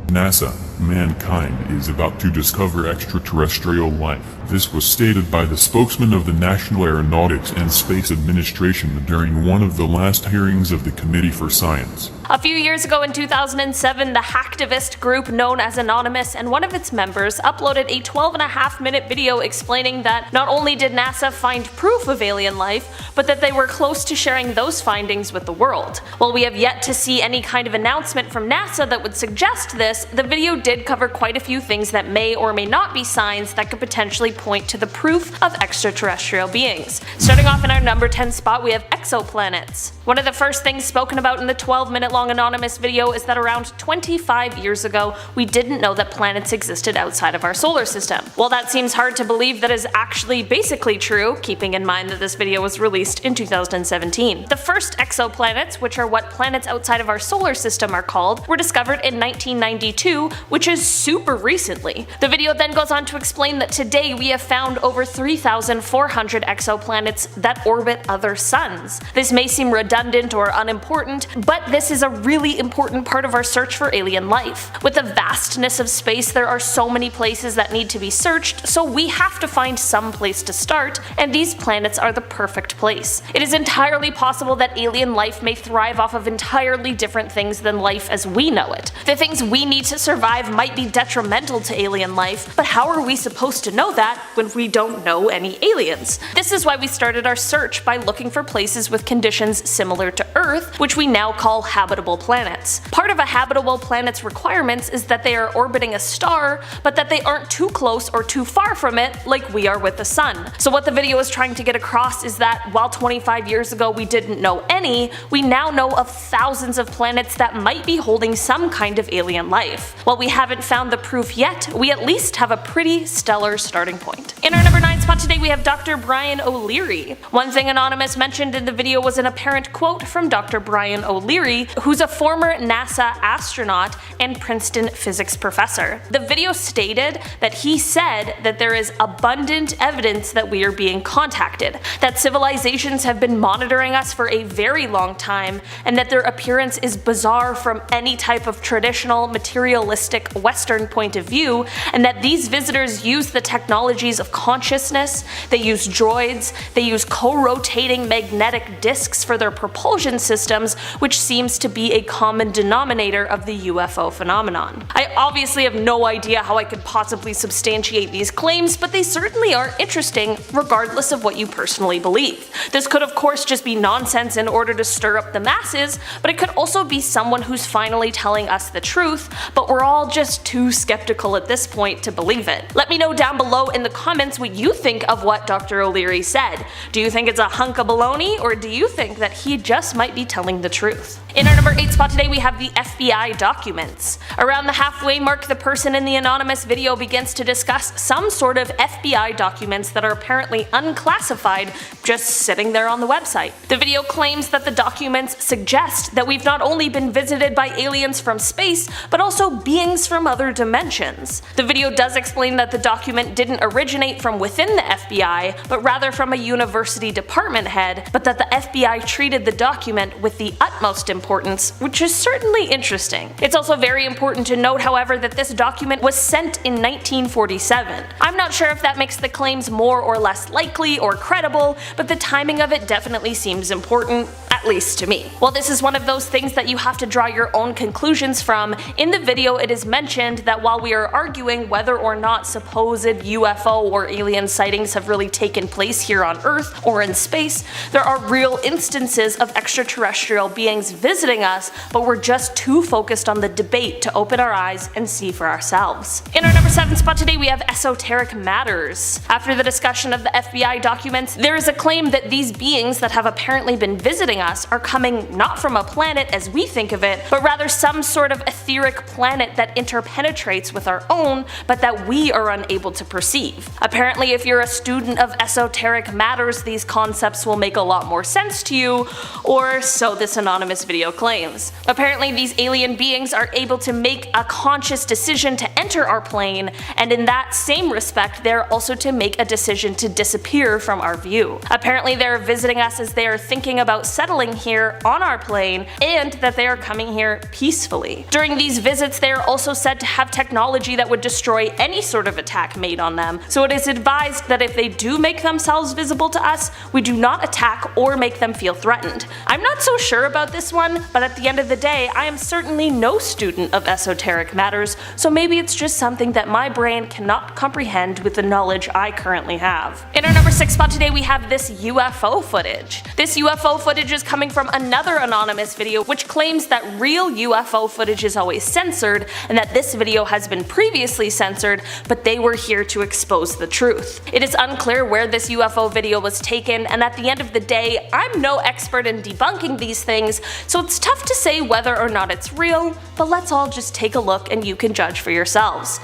NASA, mankind is about to discover extraterrestrial life. This was stated by the spokesman of the National Aeronautics and Space Administration during one of the last hearings of the Committee for Science. A few years ago in 2007, the hacktivist group known as Anonymous and one of its members uploaded a 12.5-minute video explaining that not only did NASA find proof of alien life, but that they were close to sharing those findings with the world. While we have yet to see any kind of announcement from NASA that would suggest this, the video did cover quite a few things that may or may not be signs that could potentially point to the proof of extraterrestrial beings. Starting off in our number 10 spot, we have exoplanets. One of the first things spoken about in the 12-minute-long Anonymous video is that around 25 years ago, we didn't know that planets existed outside of our solar system. While that seems hard to believe, that is actually basically true, keeping in mind that this video was released in 2017. The first exoplanets, which are what planets outside of our solar system are called, were discovered in 1992, which is super recently. The video then goes on to explain that today we have found over 3,400 exoplanets that orbit other suns. This may seem redundant or unimportant, but this is a really important part of our search for alien life. With the vastness of space, there are so many places that need to be searched, so we have to find some place to start, and these planets are the perfect place. It is entirely possible that alien life may thrive off of entirely different things than life as we know it. The things we need to survive might be detrimental to alien life, but how are we supposed to know that when we don't know any aliens? This is why we started our search by looking for places with conditions similar to Earth, which we now call habitable planets. Part of a habitable planet's requirements is that they are orbiting a star, but that they aren't too close or too far from it like we are with the sun. So what the video is trying to get across is that while 25 years ago we didn't know any, we now know of thousands of planets that might be holding some kind of alien life. While we haven't found the proof yet, we at least have a pretty stellar starting point. In our number 9 spot today, we have Dr. Brian O'Leary. One thing Anonymous mentioned in the video was an apparent quote from Dr. Brian O'Leary, who's a former NASA astronaut and Princeton physics professor. The video stated that he said that there is abundant evidence that we are being contacted, that civilizations have been monitoring us for a very long time, and that their appearance is bizarre from any type of traditional materialistic Western point of view, and that these visitors use the technologies of consciousness, they use droids, they use co-rotating magnetic disks for their propulsion systems, which seems to be a common denominator of the UFO phenomenon. I obviously have no idea how I could possibly substantiate these claims, but they certainly are interesting regardless of what you personally believe. This could of course just be nonsense in order to stir up the masses, but it could also be someone who's finally telling us the truth, but we're all just too skeptical at this point to believe it. Let me know down below in the comments what you think of what Dr. O'Leary said. Do you think it's a hunk of baloney, or do you think that he just might be telling the truth? In our number 8 spot today, we have the FBI documents. Around the halfway mark, the person in the Anonymous video begins to discuss some sort of FBI documents that are apparently unclassified, just sitting there on the website. The video claims that the documents suggest that we've not only been visited by aliens from space, but also beings from other dimensions. The video does explain that the document didn't originate from within the FBI, but rather from a university department head, but that the FBI treated the document with the utmost importance, which is certainly interesting. It's also very important to note, however, that this document was sent in 1947. I'm not sure if that makes the claims more or less likely or credible, but the timing of it definitely seems important, at least to me. While this is one of those things that you have to draw your own conclusions from, in the video it is mentioned that while we are arguing whether or not supposed UFO or alien sightings have really taken place here on Earth or in space, there are real instances of extraterrestrial beings visiting us, but we're just too focused on the debate to open our eyes and see for ourselves. In our number 7 spot today, we have esoteric matters. After the discussion of the FBI documents, there is a claim that these beings that have apparently been visiting us are coming not from a planet as we think of it, but rather some sort of etheric planet that interpenetrates with our own, but that we are unable to perceive. Apparently, if you're a student of esoteric matters, these concepts will make a lot more sense to you, or so this Anonymous video claims. Apparently, these alien beings are able to make a conscious decision to enter our plane, and in that same respect, they're also to make a decision to disappear from our view. Apparently, they're visiting us as they are thinking about settling settling here on our plane and that they are coming here peacefully. During these visits, they are also said to have technology that would destroy any sort of attack made on them, so it is advised that if they do make themselves visible to us, we do not attack or make them feel threatened. I'm not so sure about this one, but at the end of the day, I am certainly no student of esoteric matters, so maybe it's just something that my brain cannot comprehend with the knowledge I currently have. In our number 6 spot today, we have this UFO footage. This UFO footage is coming from another anonymous video which claims that real UFO footage is always censored and that this video has been previously censored, but they were here to expose the truth. It is unclear where this UFO video was taken, and at the end of the day, I'm no expert in debunking these things, so it's tough to say whether or not it's real, but let's all just take a look and you can judge for yourselves.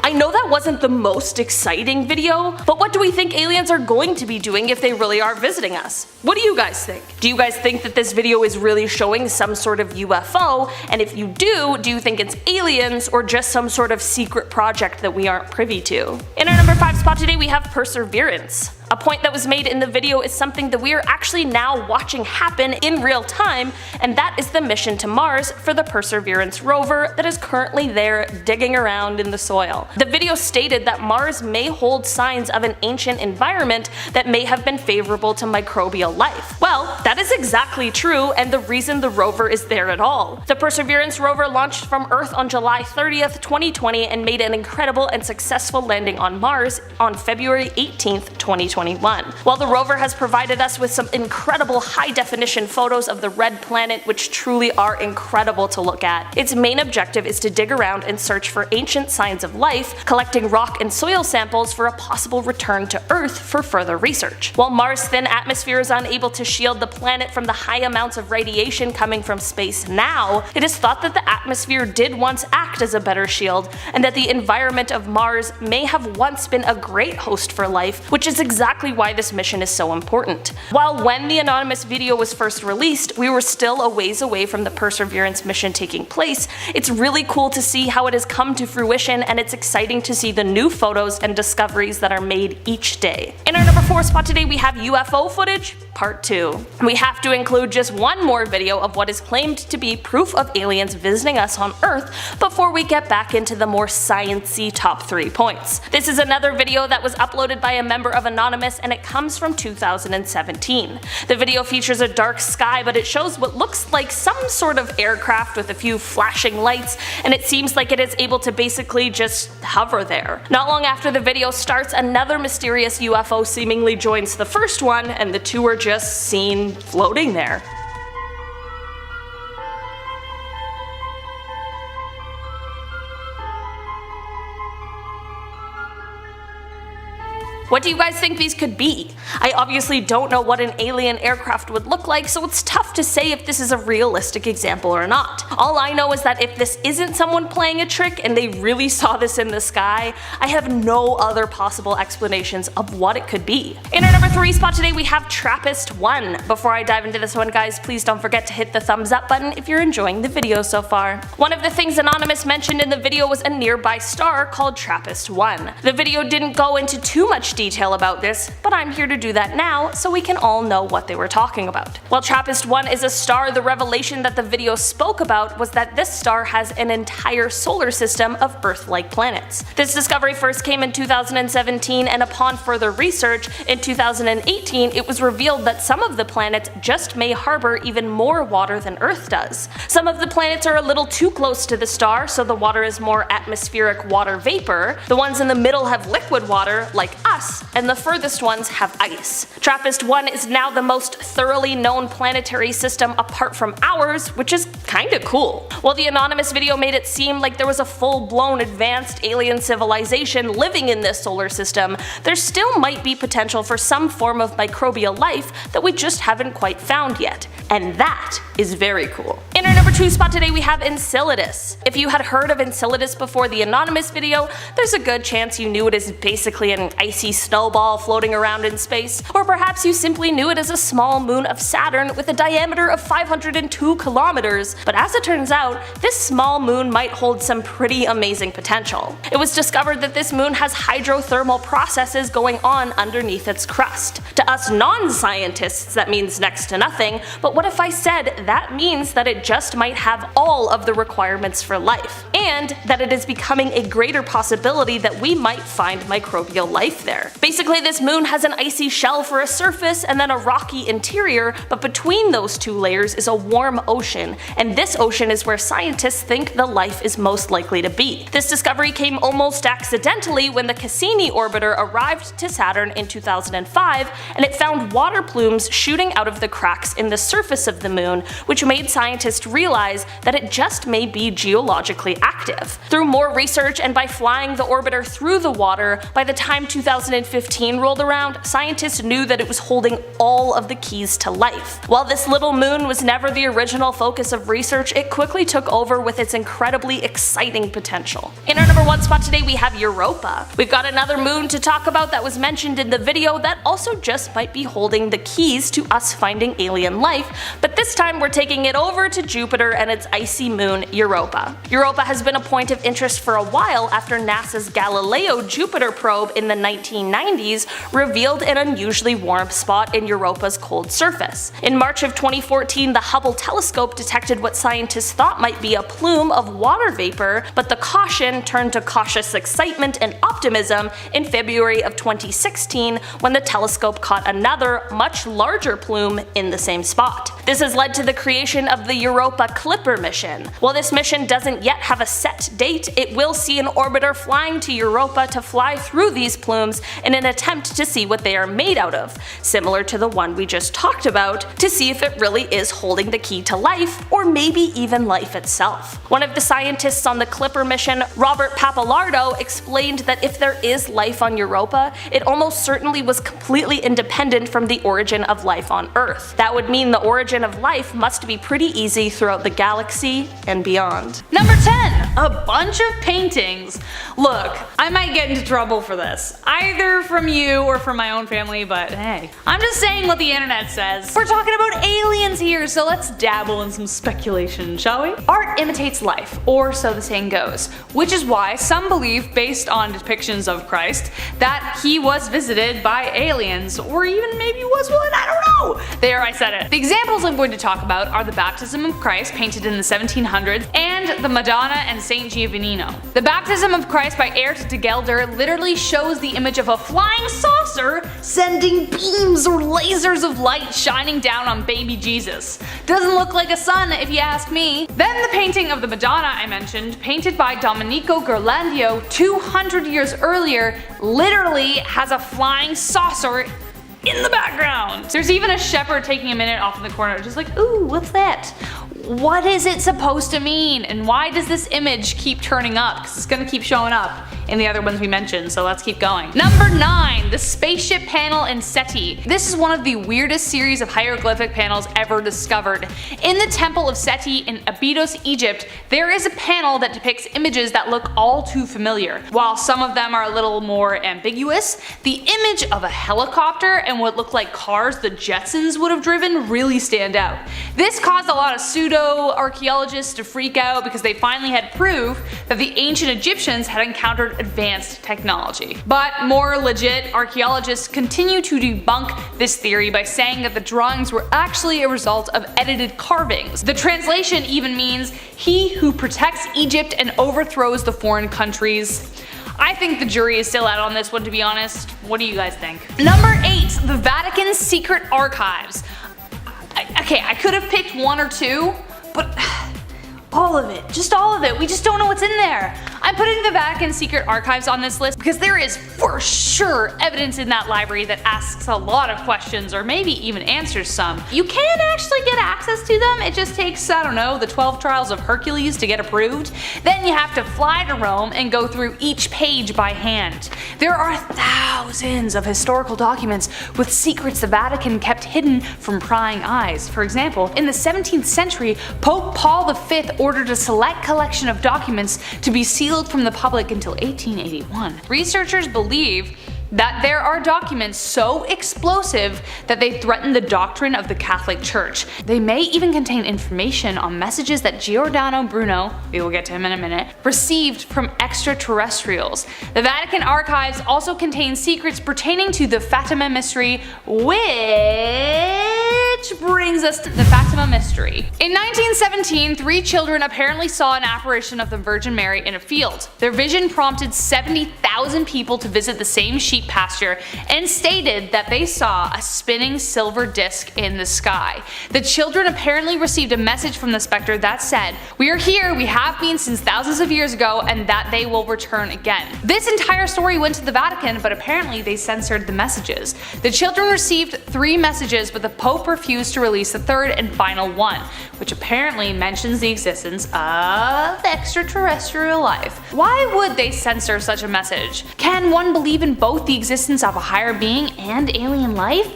I know that wasn't the most exciting video, but what do we think aliens are going to be doing if they really are visiting us? What do you guys think? Do you guys think that this video is really showing some sort of UFO? And if you do you think it's aliens or just some sort of secret project that we aren't privy to? In our number 5 spot today, we have Perseverance. A point that was made in the video is something that we are actually now watching happen in real time, and that is the mission to Mars for the Perseverance rover that is currently there digging around in the soil. The video stated that Mars may hold signs of an ancient environment that may have been favorable to microbial life. Well, that is exactly true, and the reason the rover is there at all. The Perseverance rover launched from Earth on July 30th, 2020 and made an incredible and successful landing on Mars on February 18th, 2021. While the rover has provided us with some incredible high-definition photos of the red planet which truly are incredible to look at, its main objective is to dig around and search for ancient signs of life, collecting rock and soil samples for a possible return to Earth for further research. While Mars' thin atmosphere is unable to shield the planet from the high amounts of radiation coming from space now, it is thought that the atmosphere did once act as a better shield, and that the environment of Mars may have once been a great host for life, which is exactly why this mission is so important. While when the anonymous video was first released, we were still a ways away from the Perseverance mission taking place, it's really cool to see how it has come to fruition, and it's exciting to see the new photos and discoveries that are made each day. In our number 4 spot today, we have UFO footage part 2. We have to include just one more video of what is claimed to be proof of aliens visiting us on Earth before we get back into the more sciencey top 3 points. This is another video that was uploaded by a member of Anonymous, and it comes from 2017. The video features a dark sky, but it shows what looks like some sort of aircraft with a few flashing lights, and it seems like it is able to basically just hover there. Not long after the video starts, another mysterious UFO seemingly joins the first one, and the two are just seen floating there. What do you guys think these could be? I obviously don't know what an alien aircraft would look like, so it's tough to say if this is a realistic example or not. All I know is that if this isn't someone playing a trick and they really saw this in the sky, I have no other possible explanations of what it could be. In our number 3 spot today, we have TRAPPIST-1. Before I dive into this one, guys, please don't forget to hit the thumbs up button if you're enjoying the video so far. One of the things Anonymous mentioned in the video was a nearby star called TRAPPIST-1. The video didn't go into too much detail about this, but I'm here to do that now so we can all know what they were talking about. While TRAPPIST-1 is a star, the revelation that the video spoke about was that this star has an entire solar system of Earth-like planets. This discovery first came in 2017, and upon further research, in 2018 it was revealed that some of the planets just may harbor even more water than Earth does. Some of the planets are a little too close to the star, so the water is more atmospheric water vapor. The ones in the middle have liquid water, like us, and the furthest ones have ice. TRAPPIST-1 is now the most thoroughly known planetary system apart from ours, which is kinda cool. While the Anonymous video made it seem like there was a full-blown advanced alien civilization living in this solar system, there still might be potential for some form of microbial life that we just haven't quite found yet. And that is very cool. In our number 2 spot today we have Enceladus. If you had heard of Enceladus before the anonymous video, there's a good chance you knew it as basically an icy snowball floating around in space, or perhaps you simply knew it as a small moon of Saturn with a diameter of 502 kilometers. But as it turns out, this small moon might hold some pretty amazing potential. It was discovered that this moon has hydrothermal processes going on underneath its crust. To us non-scientists, that means next to nothing, but what if I said that means that it just might have all of the requirements for life, and that it is becoming a greater possibility that we might find microbial life there. Basically, this moon has an icy shell for a surface and then a rocky interior, but between those two layers is a warm ocean, and this ocean is where scientists think the life is most likely to be. This discovery came almost accidentally when the Cassini orbiter arrived to Saturn in 2005, and it found water plumes shooting out of the cracks in the surface of the moon, which made scientists realize that it just may be geologically active. Through more research and by flying the orbiter through the water, by the time 2015 rolled around, scientists knew that it was holding all of the keys to life. While this little moon was never the original focus of research, it quickly took over with its incredibly exciting potential. In our number 1 spot today we have Europa. We've got another moon to talk about that was mentioned in the video that also just might be holding the keys to us finding alien life, but this time we're taking it over to Jupiter and its icy moon Europa. Europa has been a point of interest for a while after NASA's Galileo Jupiter probe in the 1990s revealed an unusually warm spot in Europa's cold surface. In March of 2014, the Hubble telescope detected what scientists thought might be a plume of water vapor, but the caution turned to cautious excitement and optimism in February of 2016 when the telescope caught another, much larger plume in the same spot. This has led to the creation of the Europa Clipper mission. While this mission doesn't yet have a set date, it will see an orbiter flying to Europa to fly through these plumes in an attempt to see what they are made out of, similar to the one we just talked about, to see if it really is holding the key to life, or maybe even life itself. One of the scientists on the Clipper mission, Robert Pappalardo, explained that if there is life on Europa, it almost certainly was completely independent from the origin of life on Earth. That would mean the origin of life must be pretty easy throughout the galaxy and beyond. Number 10. A bunch of paintings. Look, I might get into trouble for this, either from you or from my own family, but hey, I'm just saying what the internet says. We're talking about aliens here, so let's dabble in some speculation, shall we? Art imitates life, or so the saying goes, which is why some believe, based on depictions of Christ, that he was visited by aliens, or even maybe was one, I don't know! There, I said it. The examples I'm going to talk about are the Baptism of Christ, painted in the 1700s, and the Madonna and Saint Giovannino. The Baptism of Christ by Ert de Gelder literally shows the image of a flying saucer sending beams or lasers of light shining down on baby Jesus. Doesn't look like a sun if you ask me. Then the painting of the Madonna I mentioned, painted by Domenico Ghirlandaio 200 years earlier, literally has a flying saucer in the background. There's even a shepherd taking a minute off in the corner just like, ooh, what's that? What is it supposed to mean? And why does this image keep turning up? Because it's gonna keep showing up in the other ones we mentioned, so let's keep going. Number 9. The spaceship panel in Seti. This is one of the weirdest series of hieroglyphic panels ever discovered. In the Temple of Seti in Abydos, Egypt, there is a panel that depicts images that look all too familiar. While some of them are a little more ambiguous, the image of a helicopter and what looked like cars the Jetsons would have driven really stand out. This caused a lot of pseudo-archaeologists to freak out because they finally had proof that the ancient Egyptians had encountered advanced technology. But more legit archaeologists continue to debunk this theory by saying that the drawings were actually a result of edited carvings. The translation even means, "He who protects Egypt and overthrows the foreign countries." I think the jury is still out on this one, to be honest. What do you guys think? Number 8. The Vatican's secret archives. Okay, I could have picked one or two, but all of it, just all of it, we just don't know what's in there. I'm putting the Vatican's secret archives on this list because there is for sure evidence in that library that asks a lot of questions or maybe even answers some. You can actually get access to them, it just takes, I don't know, the 12 trials of Hercules to get approved. Then you have to fly to Rome and go through each page by hand. There are thousands of historical documents with secrets the Vatican kept hidden from prying eyes. For example, in the 17th century, Pope Paul V ordered a select collection of documents to be sealed from the public until 1881. Researchers believe that there are documents so explosive that they threaten the doctrine of the Catholic Church. They may even contain information on messages that Giordano Bruno, we will get to him in a minute, received from extraterrestrials. The Vatican archives also contain secrets pertaining to the Fatima mystery, which brings us to the Fatima mystery. In 1917, 3 children apparently saw an apparition of the Virgin Mary in a field. Their vision prompted 70,000 people to visit the same sheep pasture and stated that they saw a spinning silver disc in the sky. The children apparently received a message from the specter that said, "We are here, we have been since thousands of years ago, and that they will return again." This entire story went to the Vatican, but apparently they censored the messages. The children received 3 messages, but the Pope refused to release the 3rd and final one, which apparently mentions the existence of extraterrestrial life. Why would they censor such a message? Can one believe in both the existence of a higher being and alien life?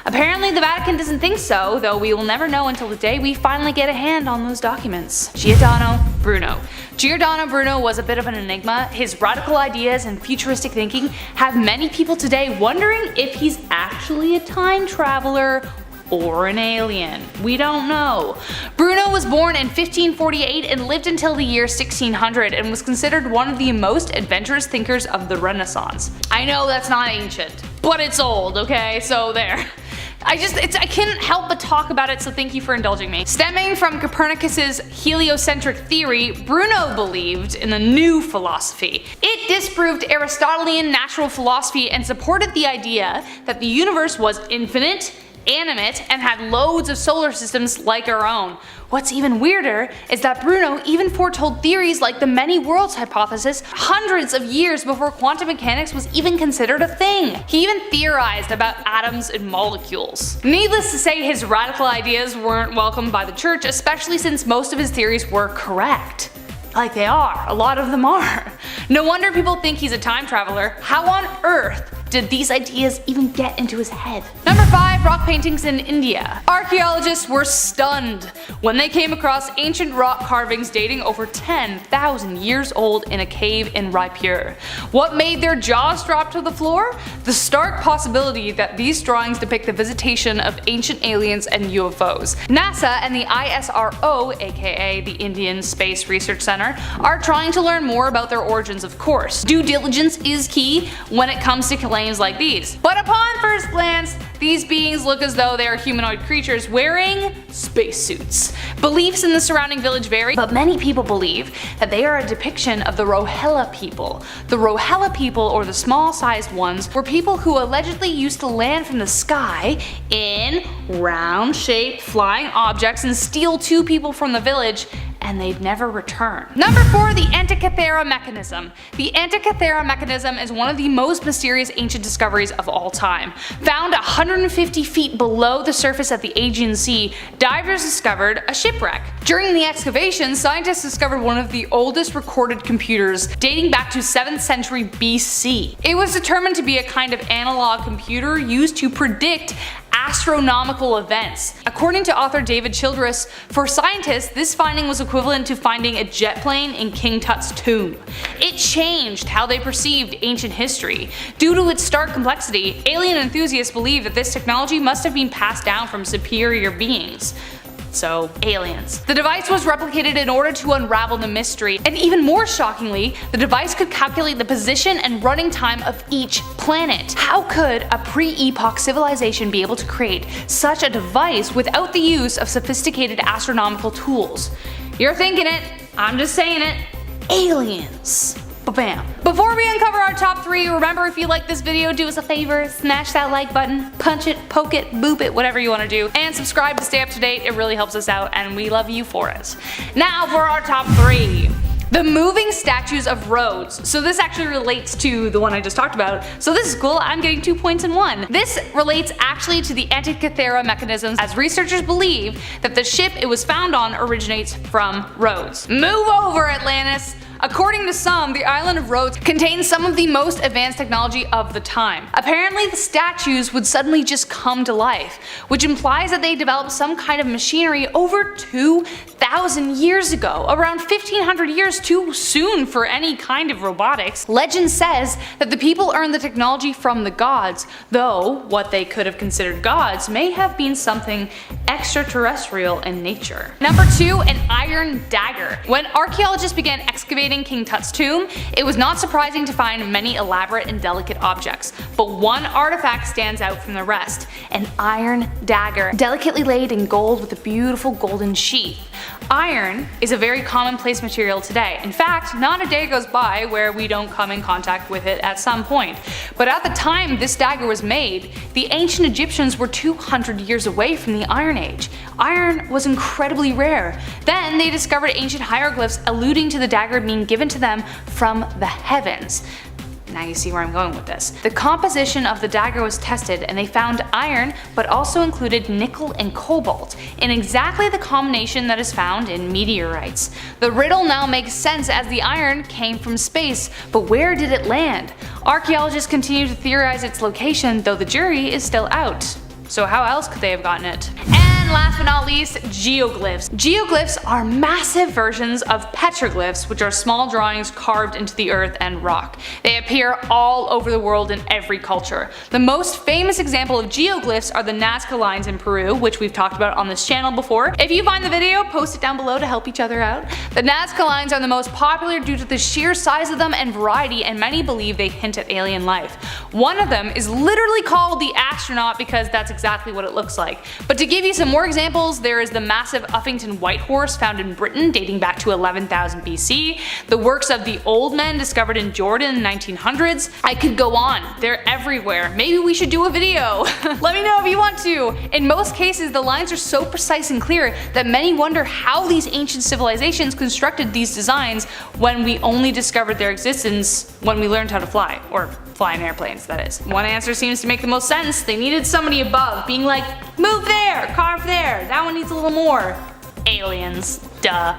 Apparently the Vatican doesn't think so, though we will never know until the day we finally get a hand on those documents. Giordano Bruno. Giordano Bruno was a bit of an enigma. His radical ideas and futuristic thinking have many people today wondering if he's actually a time traveler or an alien. We don't know. Bruno was born in 1548 and lived until the year 1600 and was considered one of the most adventurous thinkers of the Renaissance. I know that's not ancient, but it's old, okay? So there. I couldn't help but talk about it, so thank you for indulging me. Stemming from Copernicus's heliocentric theory, Bruno believed in the new philosophy. It disproved Aristotelian natural philosophy and supported the idea that the universe was infinite, animate, and had loads of solar systems like our own. What's even weirder is that Bruno even foretold theories like the many worlds hypothesis hundreds of years before quantum mechanics was even considered a thing. He even theorized about atoms and molecules. Needless to say, his radical ideas weren't welcomed by the church, especially since most of his theories were correct. Like they are, a lot of them are. No wonder people think he's a time traveler. How on earth did these ideas even get into his head? Number 5. Rock paintings in India. Archaeologists were stunned when they came across ancient rock carvings dating over 10,000 years old in a cave in Raipur. What made their jaws drop to the floor? The stark possibility that these drawings depict the visitation of ancient aliens and UFOs. NASA and the ISRO, aka the Indian Space Research Center, are trying to learn more about their origins, of course. Due diligence is key when it comes to claims like these. But upon first glance, these beings look as though they are humanoid creatures wearing spacesuits. Beliefs in the surrounding village vary, but many people believe that they are a depiction of the Rohilla people. The Rohilla people, or the small-sized ones, were people who allegedly used to land from the sky in round-shaped flying objects and steal 2 people from the village, and they'd never return. Number 4. The Antikythera mechanism. The Antikythera mechanism is one of the most mysterious ancient discoveries of all time. Found 150 feet below the surface at the Aegean Sea, divers discovered a shipwreck. During the excavation, scientists discovered one of the oldest recorded computers, dating back to 7th century BC. It was determined to be a kind of analog computer used to predict astronomical events. According to author David Childress, for scientists, this finding was equivalent to finding a jet plane in King Tut's tomb. It changed how they perceived ancient history. Due to its stark complexity, alien enthusiasts believe that this technology must have been passed down from superior beings. So, aliens. The device was replicated in order to unravel the mystery, and even more shockingly, the device could calculate the position and running time of each planet. How could a pre-epoch civilization be able to create such a device without the use of sophisticated astronomical tools? You're thinking it, I'm just saying it. Aliens. Ba-bam. Before we uncover our top 3, remember, if you like this video, do us a favor, smash that like button, punch it, poke it, boop it, whatever you want to do, and subscribe to stay up to date. It really helps us out, and we love you for it. Now for our top 3. The moving statues of Rhodes. So this actually relates to the one I just talked about. So this is cool, I'm getting 2 points in one. This relates actually to the Antikythera mechanisms, as researchers believe that the ship it was found on originates from Rhodes. Move over, Atlantis! According to some, the island of Rhodes contains some of the most advanced technology of the time. Apparently the statues would suddenly just come to life, which implies that they developed some kind of machinery over 2,000 years ago, around 1500 years too soon for any kind of robotics. Legend says that the people earned the technology from the gods, though what they could have considered gods may have been something extraterrestrial in nature. Number 2, an iron dagger. When archaeologists began excavating King Tut's tomb, it was not surprising to find many elaborate and delicate objects, but one artifact stands out from the rest: an iron dagger, delicately laid in gold with a beautiful golden sheath. Iron is a very commonplace material today. In fact, not a day goes by where we don't come in contact with it at some point. But at the time this dagger was made, the ancient Egyptians were 200 years away from the Iron Age. Iron was incredibly rare. Then they discovered ancient hieroglyphs alluding to the dagger being given to them from the heavens. Now you see where I'm going with this. The composition of the dagger was tested and they found iron, but also included nickel and cobalt, in exactly the combination that is found in meteorites. The riddle now makes sense, as the iron came from space, but where did it land? Archaeologists continue to theorize its location, though the jury is still out. So how else could they have gotten it? And last but not least, geoglyphs. Geoglyphs are massive versions of petroglyphs, which are small drawings carved into the earth and rock. They appear all over the world in every culture. The most famous example of geoglyphs are the Nazca lines in Peru, which we've talked about on this channel before. If you find the video, post it down below to help each other out. The Nazca lines are the most popular due to the sheer size of them and variety, and many believe they hint at alien life. One of them is literally called the astronaut because that's exactly what it looks like. But to give you some more examples, there is the massive Uffington White Horse found in Britain dating back to 11,000 BC, the works of the Old Men discovered in Jordan in the 1900s. I could go on, they're everywhere. Maybe we should do a video. Let me know if you want to. In most cases, the lines are so precise and clear that many wonder how these ancient civilizations constructed these designs when we only discovered their existence when we learned how to fly, or fly in airplanes, that is. One answer seems to make the most sense. They needed somebody above being like, move there, carve there, that one needs a little more. Aliens. Duh.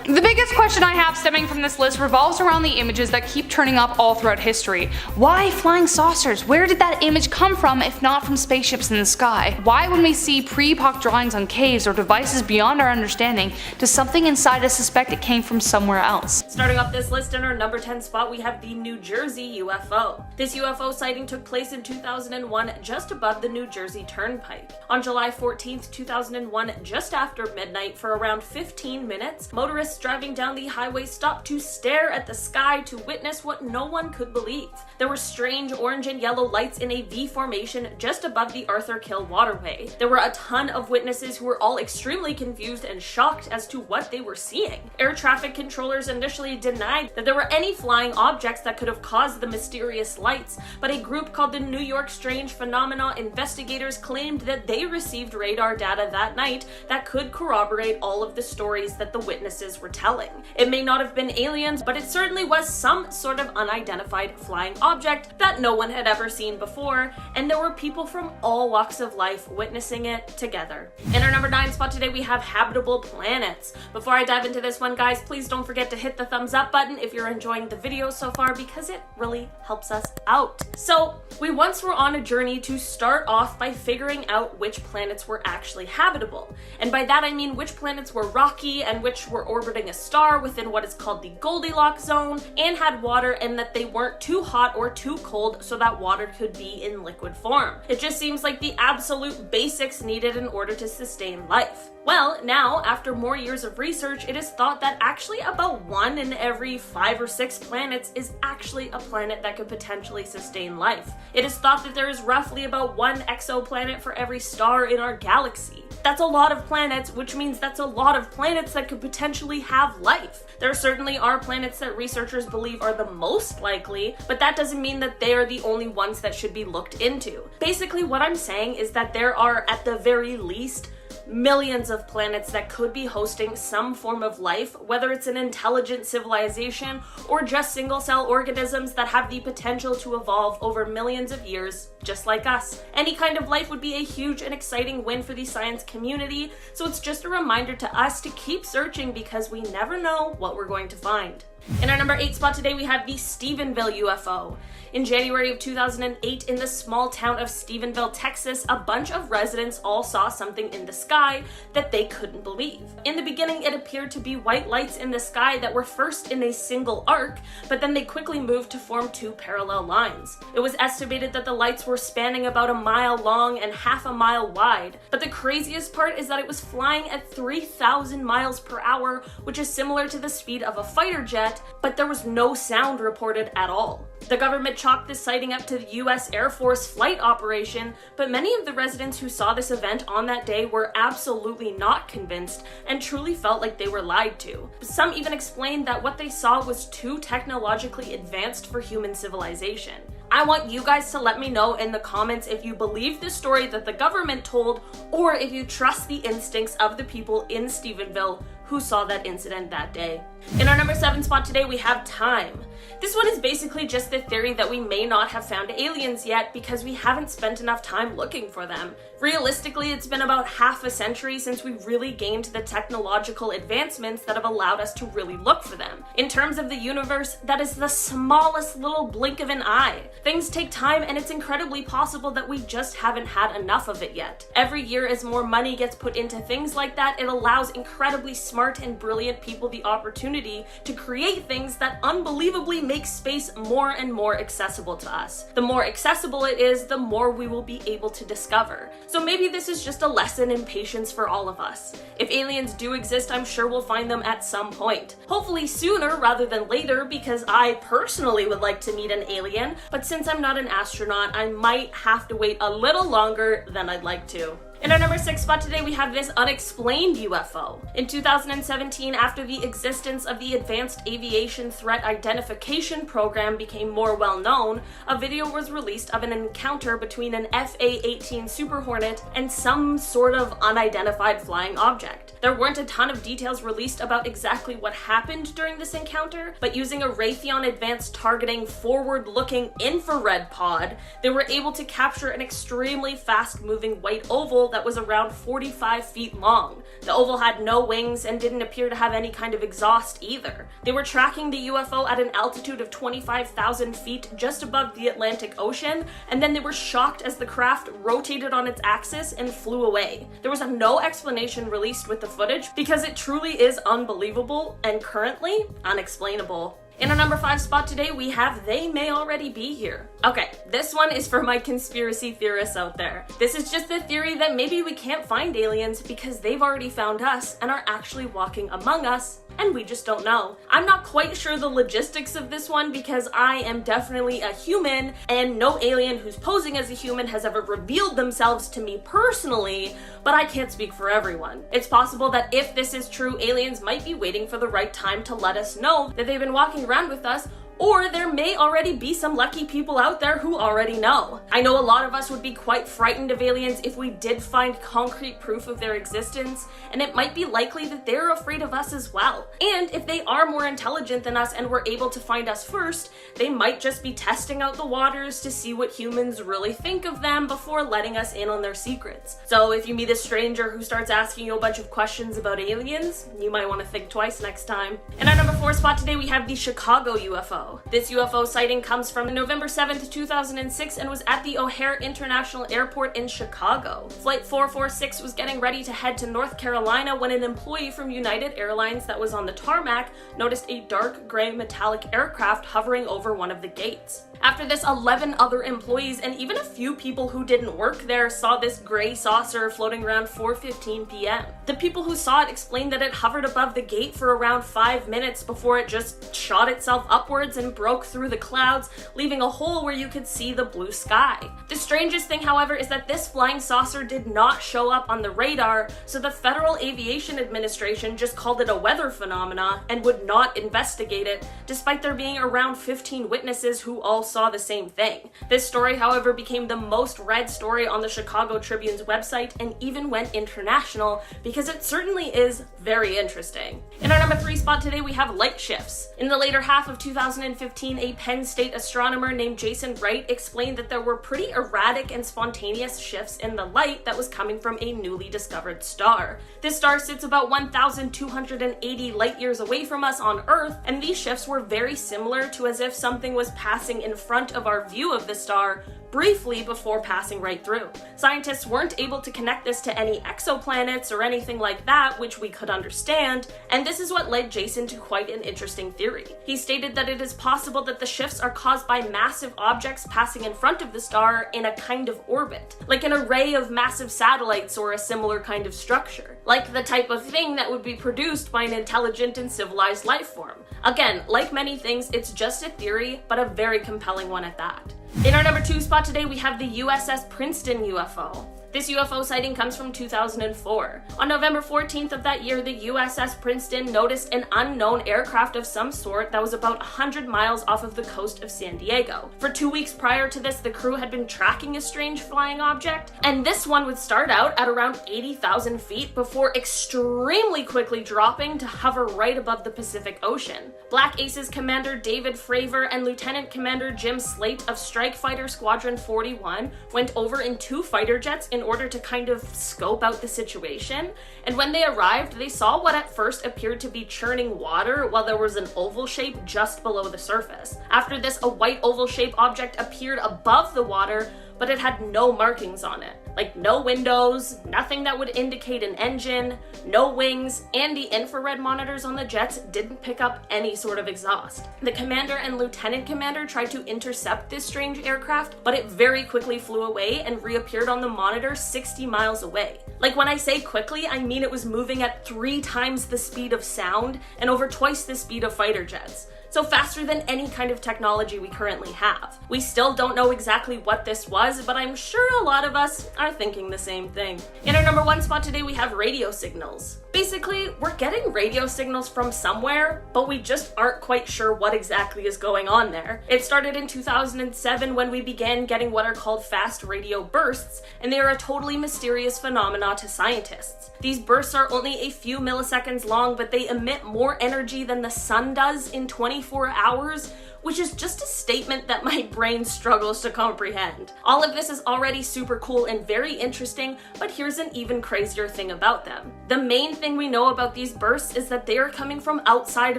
The biggest question I have stemming from this list revolves around the images that keep turning up all throughout history. Why flying saucers? Where did that image come from if not from spaceships in the sky? Why, when we see pre-epoch drawings on caves or devices beyond our understanding, does something inside us suspect it came from somewhere else? Starting off this list in our number 10 spot, we have the New Jersey UFO. This UFO sighting took place in 2001 just above the New Jersey Turnpike. On July 14th, 2001, just after midnight, for around 15 minutes, motorists driving down the highway stopped to stare at the sky to witness what no one could believe. There were strange orange and yellow lights in a V formation just above the Arthur Kill waterway. There were a ton of witnesses who were all extremely confused and shocked as to what they were seeing. Air traffic controllers initially denied that there were any flying objects that could have caused the mysterious lights, but a group called the New York Strange Phenomena investigators claimed that they received radar data that night that could corroborate all of the stories that the witnesses were telling. It may not have been aliens, but it certainly was some sort of unidentified flying object that no one had ever seen before, and there were people from all walks of life witnessing it together. In our number 9 spot today, we have habitable planets. Before I dive into this one, guys, please don't forget to hit the thumbs up button if you're enjoying the video so far, because it really helps us out. So, we once were on a journey to start off by figuring out which planets were actually habitable. And by that I mean which planets were rocky and which were orbiting a star within what is called the Goldilocks zone and had water, and that they weren't too hot or too cold so that water could be in liquid form. It just seems like the absolute basics needed in order to sustain life. Well, now, after more years of research, it is thought that actually about 1 in every 5 or 6 planets is actually a planet that could potentially sustain life. It is thought that there is roughly about 1 exoplanet for every star in our galaxy. That's a lot of planets, which means that's a lot of planets that could potentially have life. There certainly are planets that researchers believe are the most likely, but that doesn't mean that they are the only ones that should be looked into. Basically, what I'm saying is that there are, at the very least, millions of planets that could be hosting some form of life, whether it's an intelligent civilization or just single-cell organisms that have the potential to evolve over millions of years, just like us. Any kind of life would be a huge and exciting win for the science community, so it's just a reminder to us to keep searching because we never know what we're going to find. In our number 8 spot today, we have the Stephenville UFO. In January of 2008, in the small town of Stephenville, Texas, a bunch of residents all saw something in the sky that they couldn't believe. In the beginning, it appeared to be white lights in the sky that were first in a single arc, but then they quickly moved to form 2 parallel lines. It was estimated that the lights were spanning about a mile long and half a mile wide, but the craziest part is that it was flying at 3,000 miles per hour, which is similar to the speed of a fighter jet, but there was no sound reported at all. The government chalked this sighting up to the US Air Force flight operation, but many of the residents who saw this event on that day were absolutely not convinced and truly felt like they were lied to. Some even explained that what they saw was too technologically advanced for human civilization. I want you guys to let me know in the comments if you believe the story that the government told or if you trust the instincts of the people in Stephenville who saw that incident that day. In our number 7 spot today, we have time. This one is basically just the theory that we may not have found aliens yet because we haven't spent enough time looking for them. Realistically, it's been about half a century since we really gained the technological advancements that have allowed us to really look for them. In terms of the universe, that is the smallest little blink of an eye. Things take time, and it's incredibly possible that we just haven't had enough of it yet. Every year, as more money gets put into things like that, it allows incredibly smart and brilliant people the opportunity to create things that unbelievably make space more and more accessible to us. The more accessible it is, the more we will be able to discover. So maybe this is just a lesson in patience for all of us. If aliens do exist, I'm sure we'll find them at some point. Hopefully sooner rather than later, because I personally would like to meet an alien, but since I'm not an astronaut, I might have to wait a little longer than I'd like to. In our number 6 spot today, we have this unexplained UFO. In 2017, after the existence of the Advanced Aviation Threat Identification Program became more well known, a video was released of an encounter between an FA-18 Super Hornet and some sort of unidentified flying object. There weren't a ton of details released about exactly what happened during this encounter, but using a Raytheon Advanced Targeting forward-looking infrared pod, they were able to capture an extremely fast-moving white oval that was around 45 feet long. The oval had no wings and didn't appear to have any kind of exhaust either. They were tracking the UFO at an altitude of 25,000 feet just above the Atlantic Ocean, and then they were shocked as the craft rotated on its axis and flew away. There was no explanation released with the footage because it truly is unbelievable and currently unexplainable. In our number 5 spot today, we have They May Already Be Here. Okay, this one is for my conspiracy theorists out there. This is just the theory that maybe we can't find aliens because they've already found us and are actually walking among us, and we just don't know. I'm not quite sure the logistics of this one because I am definitely a human, and no alien who's posing as a human has ever revealed themselves to me personally, but I can't speak for everyone. It's possible that if this is true, aliens might be waiting for the right time to let us know that they've been walking around with us, or there may already be some lucky people out there who already know. I know a lot of us would be quite frightened of aliens if we did find concrete proof of their existence, and it might be likely that they're afraid of us as well. And if they are more intelligent than us and were able to find us first, they might just be testing out the waters to see what humans really think of them before letting us in on their secrets. So if you meet a stranger who starts asking you a bunch of questions about aliens, you might want to think twice next time. In our number 4 spot today, we have the Chicago UFO. This UFO sighting comes from November 7th, 2006 and was at the O'Hare International Airport in Chicago. Flight 446 was getting ready to head to North Carolina when an employee from United Airlines that was on the tarmac noticed a dark gray metallic aircraft hovering over one of the gates. After this, 11 other employees and even a few people who didn't work there saw this gray saucer floating around 4:15 p.m. The people who saw it explained that it hovered above the gate for around 5 minutes before it just shot itself upwards and broke through the clouds, leaving a hole where you could see the blue sky. The strangest thing, however, is that this flying saucer did not show up on the radar, so the Federal Aviation Administration just called it a weather phenomena and would not investigate it, despite there being around 15 witnesses who all saw the same thing. This story, however, became the most read story on the Chicago Tribune's website and even went international because it certainly is very interesting. In our number 3 spot today, we have light shifts. In the later half of 2015, a Penn State astronomer named Jason Wright explained that there were pretty erratic and spontaneous shifts in the light that was coming from a newly discovered star. This star sits about 1,280 light years away from us on Earth, and these shifts were very similar to as if something was passing in front of our view of the star briefly before passing right through. Scientists weren't able to connect this to any exoplanets or anything like that, which we could understand, and this is what led Jason to quite an interesting theory. He stated that it is possible that the shifts are caused by massive objects passing in front of the star in a kind of orbit, like an array of massive satellites or a similar kind of structure, like the type of thing that would be produced by an intelligent and civilized life form. Again, like many things, it's just a theory, but a very compelling one at that. In our number 2 spot today, we have the USS Princeton UFO. This UFO sighting comes from 2004. On November 14th of that year, the USS Princeton noticed an unknown aircraft of some sort that was about 100 miles off of the coast of San Diego. For 2 weeks prior to this, the crew had been tracking a strange flying object, and this one would start out at around 80,000 feet before extremely quickly dropping to hover right above the Pacific Ocean. Black Aces Commander David Fravor and Lieutenant Commander Jim Slate of Strike Fighter Squadron 41 went over in 2 fighter jets in order to kind of scope out the situation, and when they arrived, they saw what at first appeared to be churning water while there was an oval shape just below the surface. After this, a white oval shaped object appeared above the water, but it had no markings on it. Like no windows, nothing that would indicate an engine, no wings, and the infrared monitors on the jets didn't pick up any sort of exhaust. The commander and lieutenant commander tried to intercept this strange aircraft, but it very quickly flew away and reappeared on the monitor 60 miles away. Like when I say quickly, I mean it was moving at 3 times the speed of sound and over twice the speed of fighter jets. So faster than any kind of technology we currently have. We still don't know exactly what this was, but I'm sure a lot of us are thinking the same thing. In our number 1 spot today, we have radio signals. Basically, we're getting radio signals from somewhere, but we just aren't quite sure what exactly is going on there. It started in 2007 when we began getting what are called fast radio bursts, and they are a totally mysterious phenomena to scientists. These bursts are only a few milliseconds long, but they emit more energy than the sun does in 24 hours, which is just a statement that my brain struggles to comprehend. All of this is already super cool and very interesting, but here's an even crazier thing about them. The main thing we know about these bursts is that they are coming from outside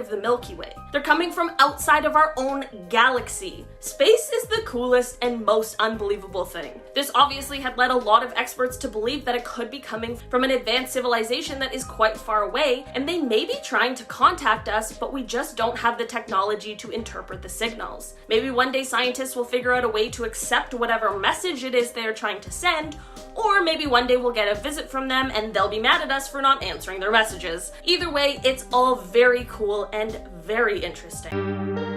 of the Milky Way. They're coming from outside of our own galaxy. Space is the coolest and most unbelievable thing. This obviously had led a lot of experts to believe that it could be coming from an advanced civilization that is quite far away, and they may be trying to contact us, but we just don't have the technology to interpret the signals. Maybe one day scientists will figure out a way to accept whatever message it is they're trying to send, or maybe one day we'll get a visit from them and they'll be mad at us for not answering their messages. Either way, it's all very cool and very interesting.